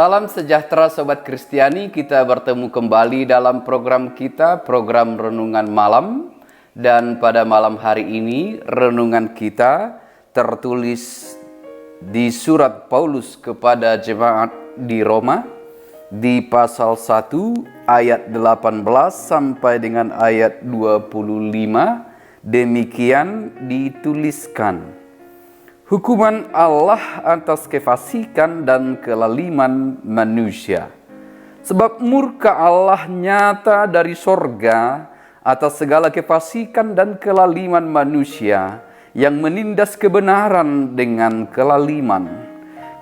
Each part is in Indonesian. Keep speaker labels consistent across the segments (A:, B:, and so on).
A: Salam sejahtera Sobat Kristiani, kita bertemu kembali dalam program kita, program Renungan Malam. Dan pada malam hari ini, renungan kita tertulis di surat Paulus kepada jemaat di Roma, di pasal 1 ayat 18 sampai dengan ayat 25, demikian dituliskan. Hukuman Allah atas kefasikan dan kelaliman manusia. Sebab murka Allah nyata dari sorga atas segala kefasikan dan kelaliman manusia yang menindas kebenaran dengan kelaliman.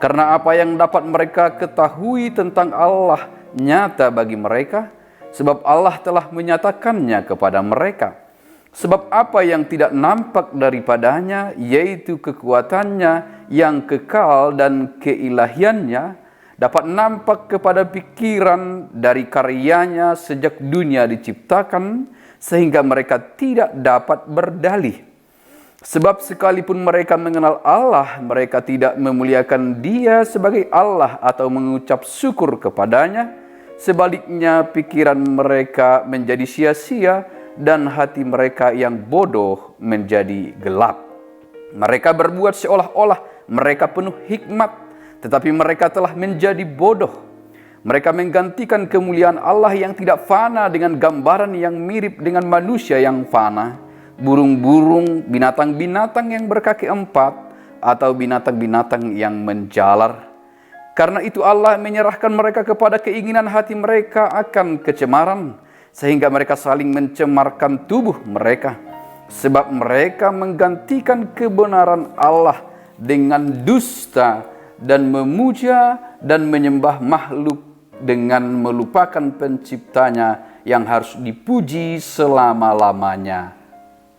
A: Karena apa yang dapat mereka ketahui tentang Allah nyata bagi mereka, sebab Allah telah menyatakannya kepada mereka. Sebab apa yang tidak nampak daripadanya, yaitu kekuatannya yang kekal dan keilahiannya, dapat nampak kepada pikiran dari karyanya sejak dunia diciptakan, sehingga mereka tidak dapat berdalih. Sebab sekalipun mereka mengenal Allah, mereka tidak memuliakan Dia sebagai Allah atau mengucap syukur kepadanya. Sebaliknya pikiran mereka menjadi sia-sia, dan hati mereka yang bodoh menjadi gelap. Mereka berbuat seolah-olah mereka penuh hikmat, tetapi mereka telah menjadi bodoh. Mereka menggantikan kemuliaan Allah yang tidak fana dengan gambaran yang mirip dengan manusia yang fana, burung-burung, binatang-binatang yang berkaki empat, atau binatang-binatang yang menjalar. Karena itu Allah menyerahkan mereka kepada keinginan hati mereka akan kecemaran, sehingga mereka saling mencemarkan tubuh mereka. Sebab mereka menggantikan kebenaran Allah dengan dusta dan memuja dan menyembah makhluk dengan melupakan penciptanya yang harus dipuji selama-lamanya.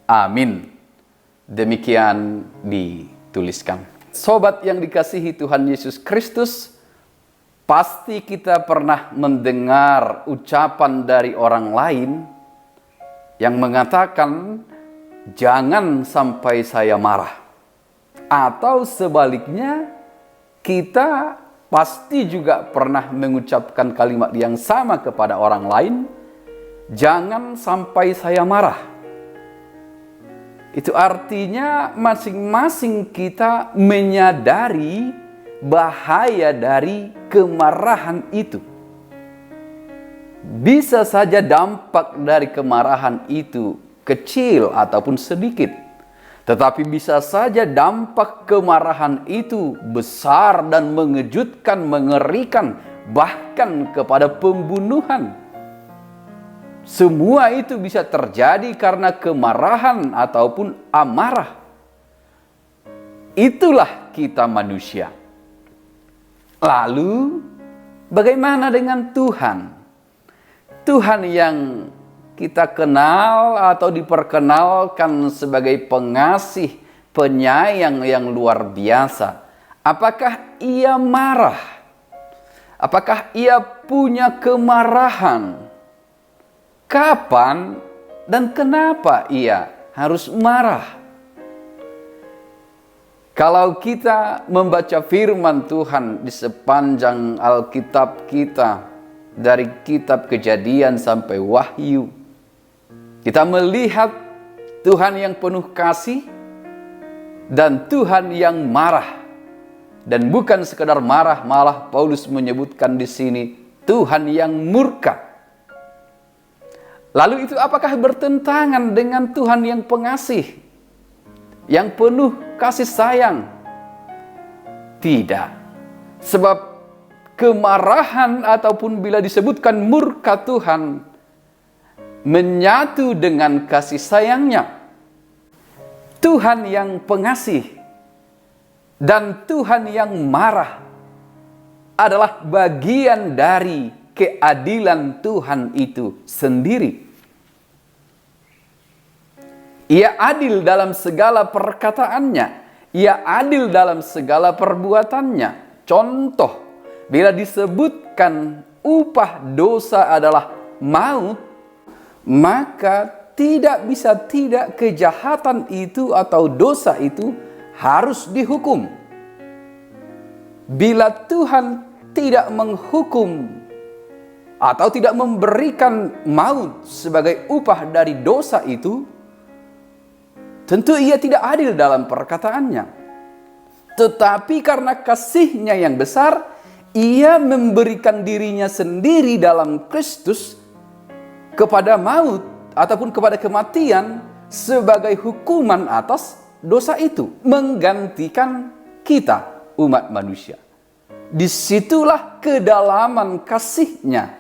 A: Amin. Demikian dituliskan. Sobat yang dikasihi Tuhan Yesus Kristus, pasti kita pernah mendengar ucapan dari orang lain yang mengatakan, "Jangan sampai saya marah." Atau sebaliknya, kita pasti juga pernah mengucapkan kalimat yang sama kepada orang lain, "Jangan sampai saya marah." Itu artinya masing-masing kita menyadari bahaya dari kemarahan itu. Bisa saja dampak dari kemarahan itu kecil ataupun sedikit, tetapi bisa saja dampak kemarahan itu besar dan mengejutkan, mengerikan, bahkan kepada pembunuhan. Semua itu bisa terjadi karena kemarahan ataupun amarah. Itulah kita manusia. Lalu, bagaimana dengan Tuhan? Tuhan yang kita kenal atau diperkenalkan sebagai pengasih, penyayang yang luar biasa. Apakah Ia marah? Apakah Ia punya kemarahan? Kapan dan kenapa Ia harus marah? Kalau kita membaca firman Tuhan di sepanjang Alkitab kita, dari kitab Kejadian sampai Wahyu, kita melihat Tuhan yang penuh kasih dan Tuhan yang marah. Dan bukan sekadar marah, malah Paulus menyebutkan di sini Tuhan yang murka. Lalu itu apakah bertentangan dengan Tuhan yang pengasih, yang penuh kasih sayang? Tidak. Sebab kemarahan ataupun bila disebutkan murka Tuhan menyatu dengan kasih sayangnya. Tuhan yang pengasih dan Tuhan yang marah adalah bagian dari keadilan Tuhan itu sendiri. Ia adil dalam segala perkataannya. Ia adil dalam segala perbuatannya. Contoh, bila disebutkan upah dosa adalah maut, maka tidak bisa tidak kejahatan itu atau dosa itu harus dihukum. Bila Tuhan tidak menghukum atau tidak memberikan maut sebagai upah dari dosa itu, tentu ia tidak adil dalam perkataannya. Tetapi karena kasih-Nya yang besar, ia memberikan dirinya sendiri dalam Kristus kepada maut ataupun kepada kematian sebagai hukuman atas dosa itu, menggantikan kita, umat manusia. Disitulah kedalaman kasih-Nya.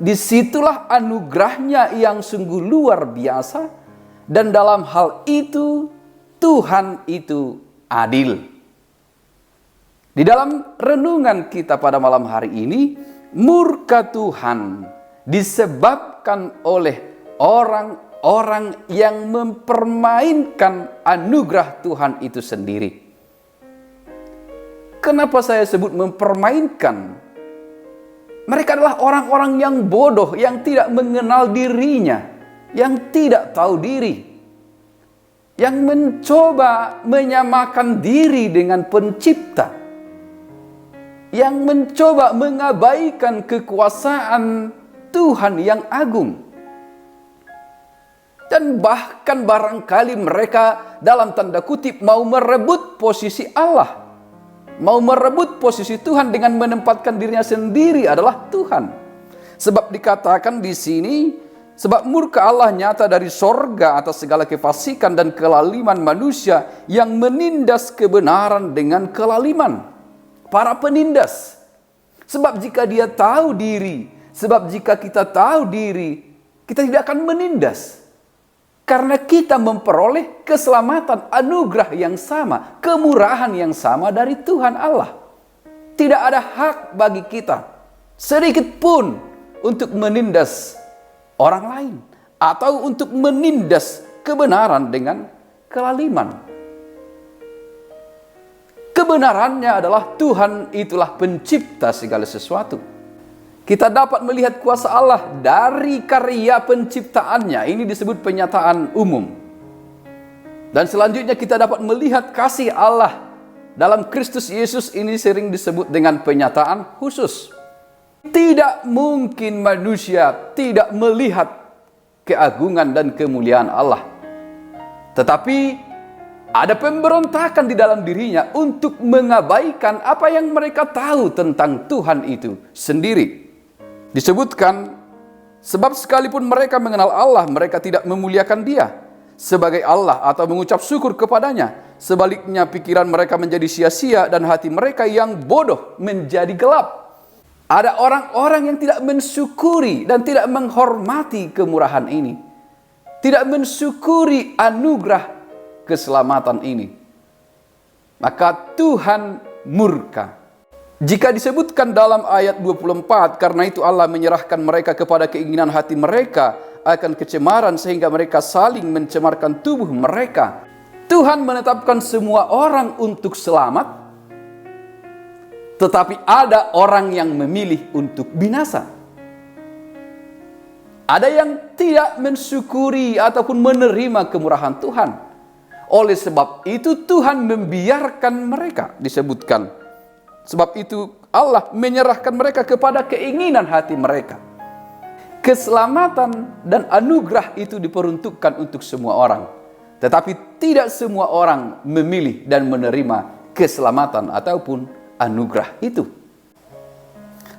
A: Disitulah anugerah-Nya yang sungguh luar biasa, dan dalam hal itu Tuhan itu adil. Di dalam renungan kita pada malam hari ini, murka Tuhan disebabkan oleh orang-orang yang mempermainkan anugerah Tuhan itu sendiri. Kenapa saya sebut mempermainkan? Mereka adalah orang-orang yang bodoh, yang tidak mengenal dirinya, yang tidak tahu diri, yang mencoba menyamakan diri dengan Pencipta, yang mencoba mengabaikan kekuasaan Tuhan yang agung. Dan bahkan barangkali mereka dalam tanda kutip mau merebut posisi Allah, mau merebut posisi Tuhan dengan menempatkan dirinya sendiri adalah Tuhan. Sebab dikatakan di sini, sebab murka Allah nyata dari sorga atas segala kefasikan dan kelaliman manusia yang menindas kebenaran dengan kelaliman. Para penindas. Sebab jika dia tahu diri, sebab jika kita tahu diri, kita tidak akan menindas. Karena kita memperoleh keselamatan, anugerah yang sama, kemurahan yang sama dari Tuhan Allah. Tidak ada hak bagi kita sedikit pun untuk menindas orang lain atau untuk menindas kebenaran dengan kelaliman. Kebenarannya adalah Tuhan itulah pencipta segala sesuatu. Kita dapat melihat kuasa Allah dari karya penciptaannya. Ini disebut penyataan umum. Dan selanjutnya kita dapat melihat kasih Allah dalam Kristus Yesus. Ini sering disebut dengan penyataan khusus. Tidak mungkin manusia tidak melihat keagungan dan kemuliaan Allah. Tetapi ada pemberontakan di dalam dirinya untuk mengabaikan apa yang mereka tahu tentang Tuhan itu sendiri. Disebutkan, sebab sekalipun mereka mengenal Allah, mereka tidak memuliakan Dia sebagai Allah atau mengucap syukur kepadanya. Sebaliknya pikiran mereka menjadi sia-sia dan hati mereka yang bodoh menjadi gelap. Ada orang-orang yang tidak mensyukuri dan tidak menghormati kemurahan ini. Tidak mensyukuri anugerah keselamatan ini. Maka Tuhan murka. Jika disebutkan dalam ayat 24, karena itu Allah menyerahkan mereka kepada keinginan hati mereka akan kecemaran sehingga mereka saling mencemarkan tubuh mereka. Tuhan menetapkan semua orang untuk selamat, tetapi ada orang yang memilih untuk binasa. Ada yang tidak mensyukuri ataupun menerima kemurahan Tuhan. Oleh sebab itu Tuhan membiarkan mereka, disebutkan. Sebab itu Allah menyerahkan mereka kepada keinginan hati mereka. Keselamatan dan anugerah itu diperuntukkan untuk semua orang. Tetapi tidak semua orang memilih dan menerima keselamatan ataupun anugerah itu.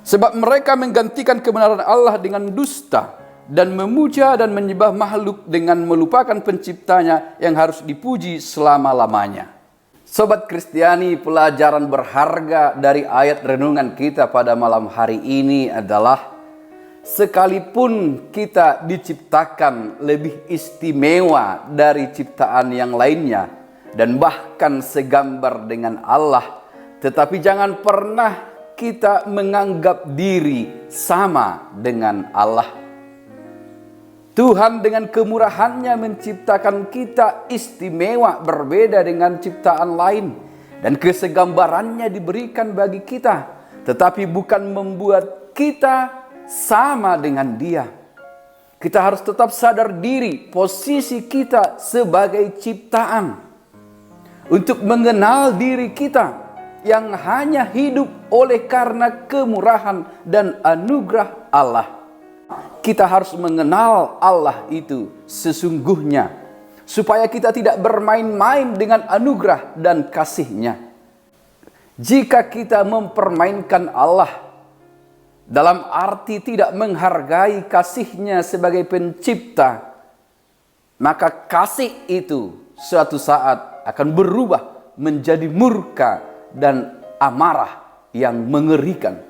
A: Sebab mereka menggantikan kebenaran Allah dengan dusta dan memuja dan menyembah makhluk dengan melupakan penciptanya yang harus dipuji selama-lamanya. Sobat Kristiani, pelajaran berharga dari ayat renungan kita pada malam hari ini adalah sekalipun kita diciptakan lebih istimewa dari ciptaan yang lainnya dan bahkan segambar dengan Allah, tetapi jangan pernah kita menganggap diri sama dengan Allah. Tuhan dengan kemurahannya menciptakan kita istimewa, berbeda dengan ciptaan lain. Dan kesegambarannya diberikan bagi kita. Tetapi bukan membuat kita sama dengan Dia. Kita harus tetap sadar diri posisi kita sebagai ciptaan. Untuk mengenal diri kita. yang hanya hidup oleh karena kemurahan dan anugerah Allah. Kita harus mengenal Allah itu sesungguhnya, supaya kita tidak bermain-main dengan anugerah dan kasih-Nya. Jika kita mempermainkan Allah, dalam arti tidak menghargai kasih-Nya sebagai pencipta, maka kasih itu suatu saat akan berubah menjadi murka dan amarah yang mengerikan.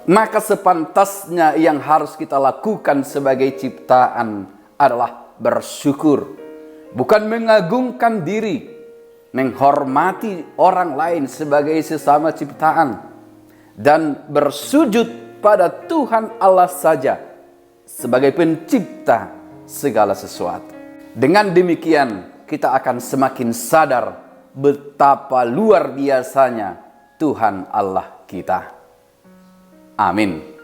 A: Maka sepantasnya yang harus kita lakukan sebagai ciptaan adalah bersyukur. Bukan mengagungkan diri, menghormati orang lain sebagai sesama ciptaan, dan bersujud pada Tuhan Allah saja sebagai pencipta segala sesuatu. Dengan demikian kita akan semakin sadar betapa luar biasanya Tuhan Allah kita. Amin.